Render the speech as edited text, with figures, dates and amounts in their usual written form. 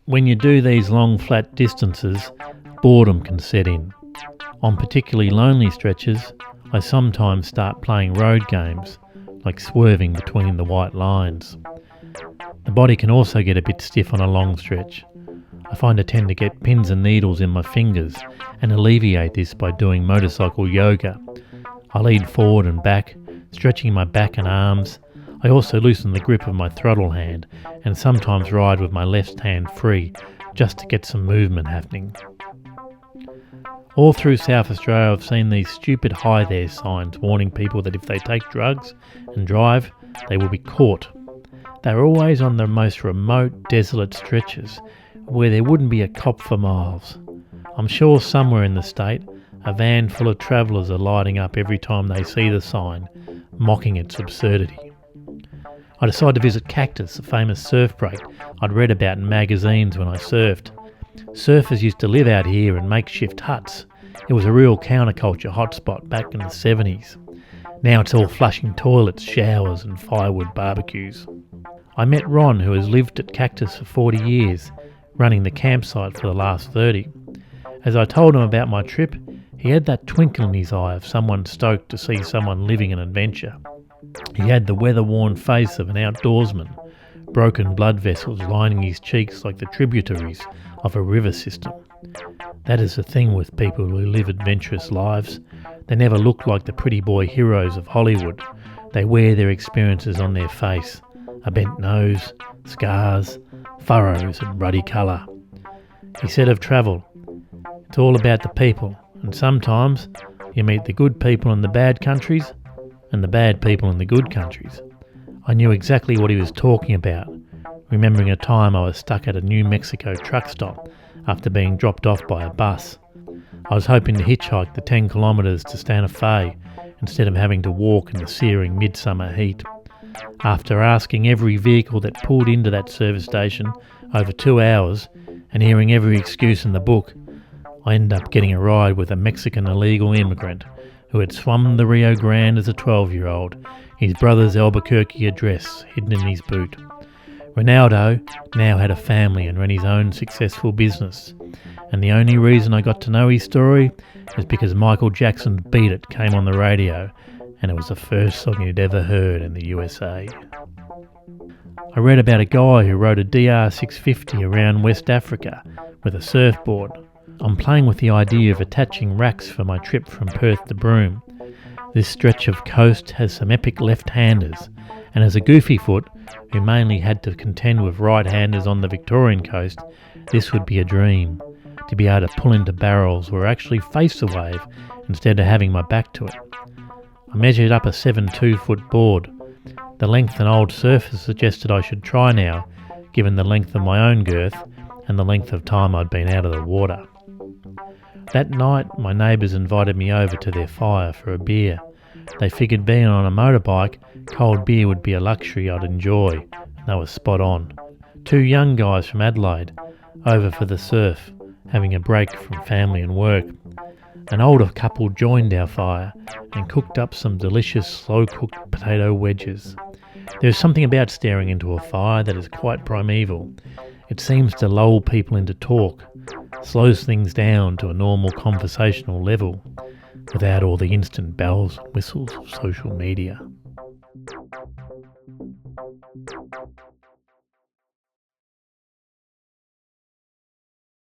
When you do these long flat distances, boredom can set in. On particularly lonely stretches, I sometimes start playing road games, like swerving between the white lines. The body can also get a bit stiff on a long stretch. I find I tend to get pins and needles in my fingers and alleviate this by doing motorcycle yoga. I lean forward and back, stretching my back and arms. I also loosen the grip of my throttle hand and sometimes ride with my left hand free just to get some movement happening. All through South Australia I've seen these stupid "hi there" signs warning people that if they take drugs and drive, they will be caught. They're always on the most remote, desolate stretches where there wouldn't be a cop for miles. I'm sure somewhere in the state a van full of travellers are lighting up every time they see the sign, mocking its absurdity. I decided to visit Cactus, a famous surf break I'd read about in magazines when I surfed. Surfers used to live out here in makeshift huts. It was a real counterculture hotspot back in the 70s. Now it's all flushing toilets, showers and firewood barbecues. I met Ron, who has lived at Cactus for 40 years, running the campsite for the last 30. As I told him about my trip, he had that twinkle in his eye of someone stoked to see someone living an adventure. He had the weather-worn face of an outdoorsman, broken blood vessels lining his cheeks like the tributaries of a river system. That is the thing with people who live adventurous lives. They never look like the pretty boy heroes of Hollywood. They wear their experiences on their face. A bent nose, scars, furrows and ruddy colour. He said of travel, it's all about the people, and sometimes you meet the good people in the bad countries and the bad people in the good countries. I knew exactly what he was talking about, remembering a time I was stuck at a New Mexico truck stop after being dropped off by a bus. I was hoping to hitchhike the 10 kilometres to Santa Fe instead of having to walk in the searing midsummer heat. After asking every vehicle that pulled into that service station over 2 hours and hearing every excuse in the book, I ended up getting a ride with a Mexican illegal immigrant who had swum the Rio Grande as a 12-year-old, his brother's Albuquerque address hidden in his boot. Ronaldo now had a family and ran his own successful business, and the only reason I got to know his story is because Michael Jackson's Beat It came on the radio, and it was the first song he'd ever heard in the USA. I read about a guy who rode a DR650 around West Africa with a surfboard. I'm playing with the idea of attaching racks for my trip from Perth to Broome. This stretch of coast has some epic left-handers, and as a goofy foot who mainly had to contend with right-handers on the Victorian coast, this would be a dream, to be able to pull into barrels or actually face the wave instead of having my back to it. I measured up a 7.2 foot board, the length an old surfer suggested I should try now, given the length of my own girth and the length of time I'd been out of the water. That night my neighbours invited me over to their fire for a beer. They figured being on a motorbike, cold beer would be a luxury I'd enjoy, and they were spot on. 2 young guys from Adelaide, over for the surf, having a break from family and work. An older couple joined our fire and cooked up some delicious slow-cooked potato wedges. There's something about staring into a fire that is quite primeval. It seems to lull people into talk, slows things down to a normal conversational level, without all the instant bells and whistles of social media.